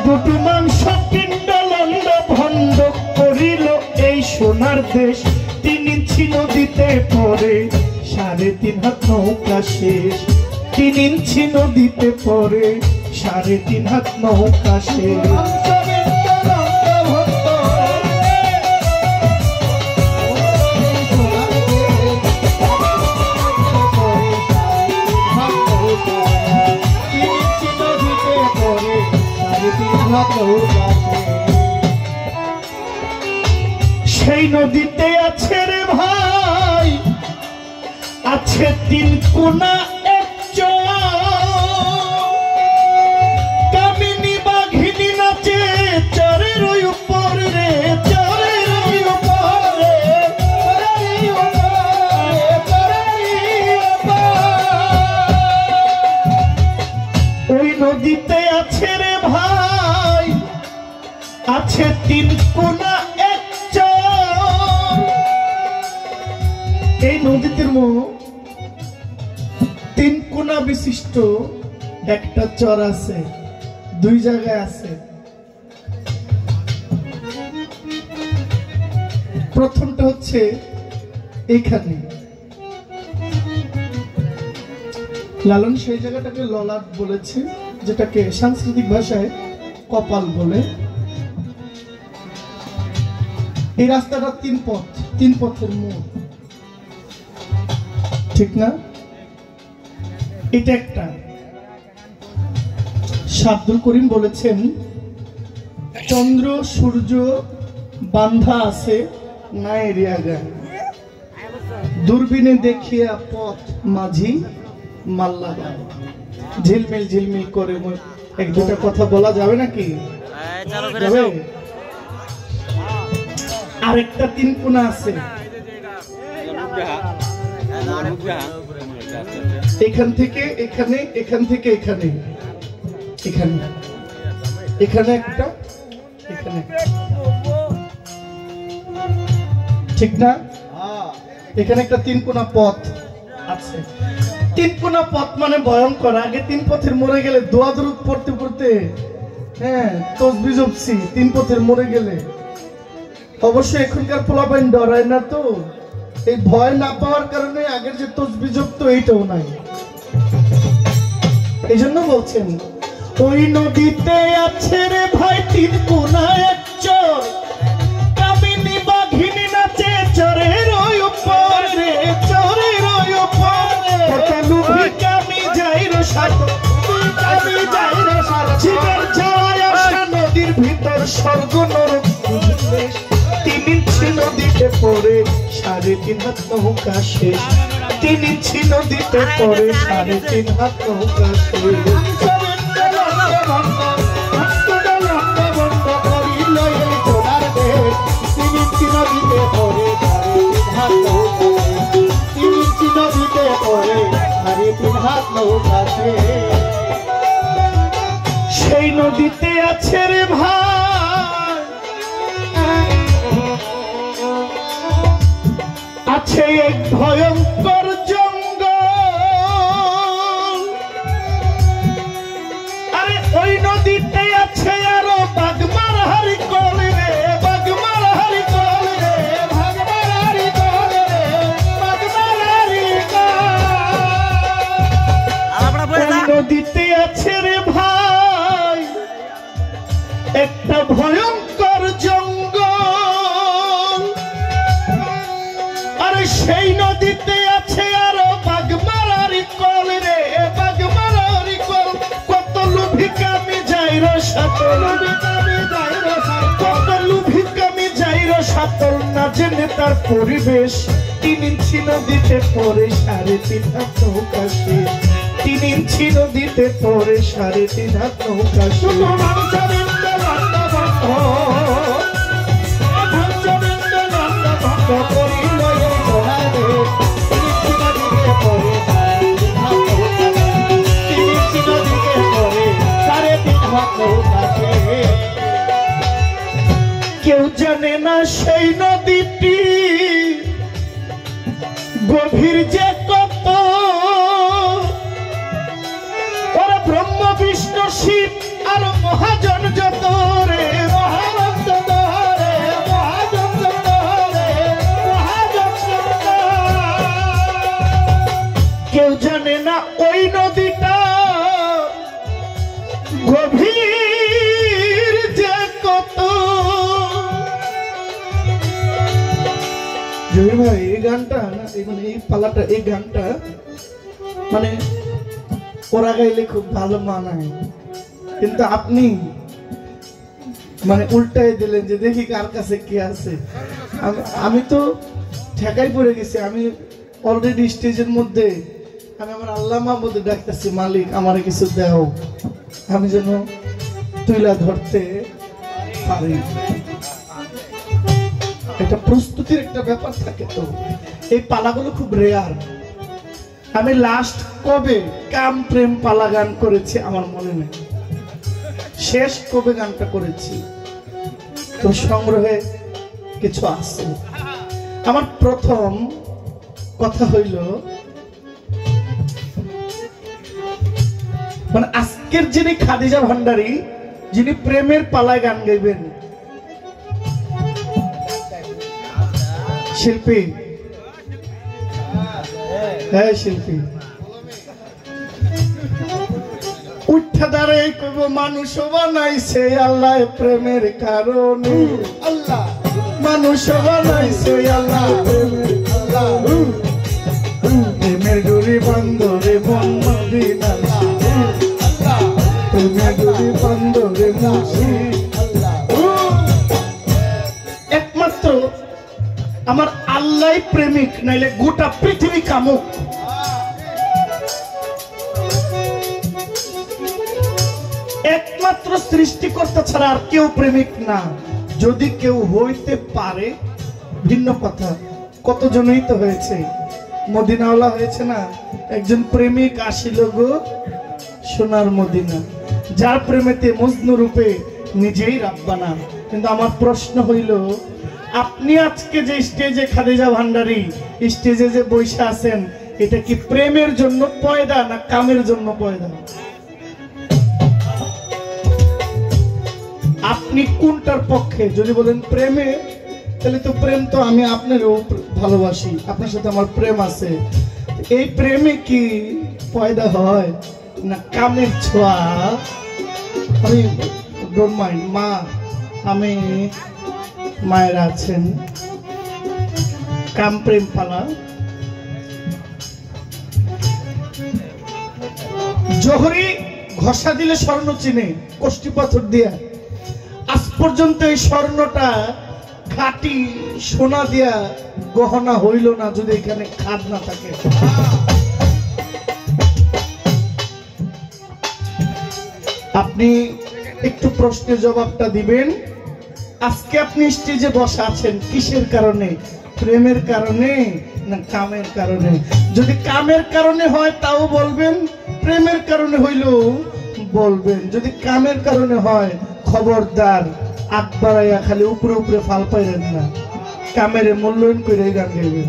দুটি মাংস পিণ্ড লন্ড ভণ্ড করিল এই সোনার দেশ। 3 ইঞ্চি নদীতে পড়ে 3.5 হাত নৌকা শেষ। 3 ইঞ্চি নদীতে পড়ে 3.5 হাত নৌকা শেষ। সেই নদীতে আছে রে ভাই, আছে 3 কোনা 1 চর। কামিনী বাঘিনী নাচে চরের উপর রে, চরের উপর রে, ওই নদীতে আছে রে ভাই, আছে 3 কোনা 1 চর। এই নদীতে 3 কোনা বিশিষ্ট একটা চর আছে, 2 জায়গায় আছে। প্রথমটা হচ্ছে এখানে, লালন সেই জায়গাটাকে ললাট বলেছে, যেটাকে সাংস্কৃতিক ভাষায় কপাল বলে। এই রাস্তাটা 3 পথ, 3 পথের মোড়, ঠিক না? এটা একটা। আব্দুল করিম বলেছেন, চন্দ্র সূর্য বান্ধা আছে না এরিয়া গায়, দূরবীনে দেখিয়া পথ মাঝি মাল্লা গায়। ঝিলমিল ঝিলমিল করে 1-2টা কথা বলা যাবে নাকি? আরেকটা 3 কোনা আছে, এখান থেকে এখানে, এখান থেকে এখানে, এখানে, এখানে একটা, এখানে, ঠিক না? এখানে একটা 3 কোনা পথ আছে। 3 কোনা পথ মানে ভয়ঙ্কর। আগে 3 পথের মোড়ে গেলে দোয়া দরুদ পড়তে পড়তে, হ্যাঁ, তসবিহ জপছি 3 পথের মোড়ে গেলে। অবশ্য এখনকার পোলাপাইন ডরায় না, তো এই ভয় না পাওয়ার কারণে আগের যে তসবিহ জপতো এইটাও নাই। এই জন্য বলছেন, ওই নদীতে আছে রে ভাই 3 কোনা 1 চর। কামিনী বাঘিনী নাচে চরের উপর রে, চরের উপর রে। কত লুভি কামি যাই রে সাথে, কামি যাই রে সাথে। জীবন যায় আসা নদীর ভিতর স্বর্গ নরক। 3 ইঞ্চি নদীতে পড়ে 3.5 হাত নৌকা শেষ। 3 ইঞ্চি নদীতে পড়ে 3.5 হাত নৌকা শেষ। সেই নদীতে আছে রে ভাই, আছে এক ভয়ঙ্কর জঙ্গল। আরে ওই নদীতে আছে আরো বাগমার হারি কল রে, বাগমার হারি কল রে, বাগমার হারি কল রে, বাগমার হারি কল। নদীতে আছে রে ভাই একটা ভয়ঙ্কর জঙ্গল। আরে সেই নদীতে আছে আরো বাগমারারি কল রে, বাগমারারি কল। কত লুভি কামি যাই রে সাতল, কত লুভি কামি যাই রে সাতল। না জেনে তার পরিবেশ 3 ইঞ্চি নদীতে পড়ে 3.5 হাত নৌকা শেষ। 3 ইঞ্চি নদীতে পড়ে 3.5 হাত নৌকা শেষ। কেউ জানে না সেই নদীটি গভীর যে কত। ওরা ব্রহ্ম বিষ্ণু শিব আর মহাজন যত রে মহাজন যত রে মহাজন যত রে মহাজন যত। কেউ জানে না ওই নদীটা গভীর যে কত। জহির ভাই এই গানটা না মানে এই পালাটা এই গানটা মানে ওরা গাইলে খুব ভালো মানায়, কিন্তু আপনি মানে উল্টাই দিলেন যে দেখি কার কাছে কি আছে। আমি তো ঠেকাই পড়ে গেছি। আমি অলরেডি স্টেজের মধ্যে আমি আমার আল্লাহ মাহমুদে ডাকতেছি, মালিক আমার কিছু দাও, আমি যেন তুইলা ধরতে পারি। এটা প্রস্তুতির একটা ব্যাপার থাকে। তো এই পালাগুলো খুব রেয়ার। আমি লাস্ট কবে কাম প্রেম পালা গান করেছি আমার মনে নেই, শেষ কবে গানটা করেছি তো সংগ্রহে কিছু আছে। আমার প্রথম কথা হইল মানে আজকের যিনি খাদিজা ভান্ডারী, যিনি প্রেমের পালায় গান গাইবেন, শিল্পী, হ্যাঁ শিল্পী, উঠা দাঁড়াই কইব মানুষ বানাইছে আল্লাহ প্রেমের কারণে, আল্লাহ মানুষ বানাইছে আল্লাহ প্রেমের, আল্লাহ প্রেমের ডুরি বন্ধরে মন মদিনা, প্রেমের ডুরি বন্ধরে মুসি। একমাত্র আমার আল্লাহ প্রেমিক, নাইলে গোটা পৃথিবী কামুক। একমাত্র সৃষ্টিকর্তা ছাড়া আর কেউ প্রেমিক না। যদি কেউ হইতে পারে ভিন্ন কথা, কতজনই তো হয়েছে। মদিনাওয়ালা হয়েছে না, একজন প্রেমিক আসিল গো সোনার মদিনা, যার প্রেমেতে মজনু রূপে নিজেই রাব্বানা। কিন্তু আমার প্রশ্ন হইল, আপনি আজকে যে স্টেজে খাদিজা ভান্ডারী স্টেজে যে বৈশা আছেন, এটা কি প্রেমের জন্য পয়দা না কামের জন্য পয়দা? আপনি কোনটার পক্ষে? যদি বলেন প্রেমে, তাহলে তো প্রেম তো আমি আপনারও ভালোবাসি, আপনার সাথে আমার প্রেম আছে। এই প্রেমে কি পয়দা হয় না কামের ছোঁয়া? আমি ডোন্ট মাইন্ড মা, আমি মায়ের আছেন কাম প্রেম পালা। জহরি ঘষা দিলে স্বর্ণ চিনে, কষ্টি পাথর দিয়া। আজ পর্যন্ত এই স্বর্ণটা খাঁটি সোনা দিয়া গহনা হইল না যদি এখানে খাদ না থাকে। আপনি একটু প্রশ্নের জবাবটা দিবেন। আজকে আপনি স্টেজে বসা আছেন কিসের কারণে? প্রেমের কারণে না কামের কারণে? যদি কামের কারণে হয় তাও বলবেন, প্রেমের কারণে হইলেও বলবেন। যদি কামের কারণে হয় খবরদার আগ বাড়াইয়া খালি উপরে উপরে ফাল পাইলেন না, কামের মূল্যায়ন করে গান গাইবেন।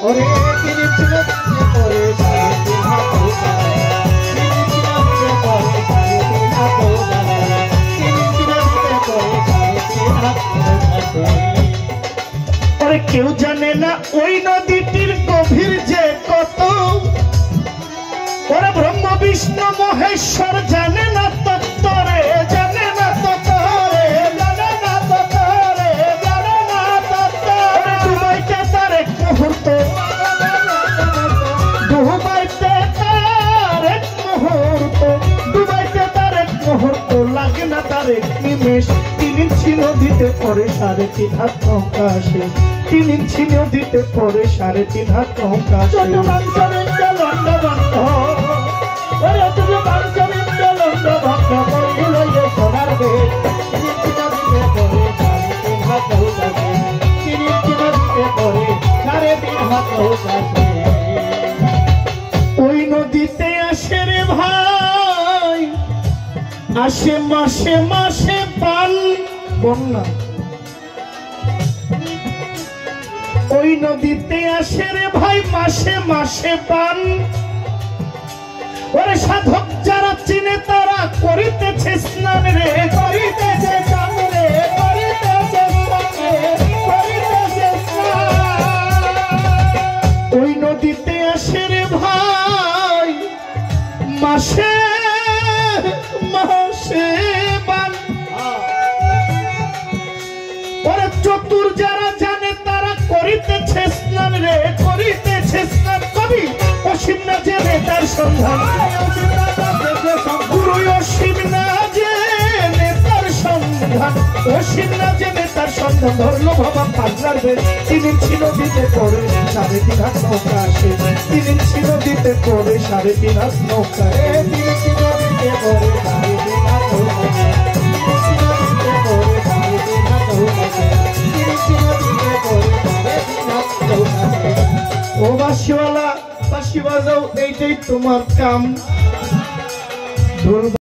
ওরে তিনি ছিল পরে কেউ জানে না ওই নদীটির গভীর যে কত। ওরা ব্রহ্ম বিষ্ণু মহেশ্বর জানে না তত্ত্বরে, জানে না তত্ত্বরে, জানে না তত্ত্বরে, জানে না তত্ত্বরে। ডুবাইতে তার এক মুহূর্ত, ডুবাইতে তার এক মুহূর্ত, ডুবাইতে তার এক মুহূর্ত লাগে না তার এক নিমেষ। তিনি ছিল দিতে পরে 3.5 হাত নৌকাশে, তিনি ছিল দিতে পরে 3.5 হাত নৌকাশে। ওই নদীতে আসে রে ভাই, আসে মাসে মাসে পান বন্যা। ওই নদীতে আসে রে ভাই মাসে মাসে পান। ওরে সাধক যারা মাসে মাসে বান ওরা চতুর যারা জানে তারা করিতেছে স্নান রে, করিতেছে স্নান। কবি অসীম না জেনে তার সন্ধান, গুরু অসীম না জেনে তার সন্ধান, অসীম না জেনে তার সন্ধান। ধরলো বাবা পাগলার বেশ, তিনি ছিল দিতে পড়ে 3.5 হাত নৌকা আসে, তিনি ছিল দিতে পড়ে 3.5 হাত নৌকা, তিনি ছিল দিতে পড়ে 3.5 হাত নৌকা, ও বাঁশিওয়ালা বাঁশি বাজাও, এইটাই তোমার কাম।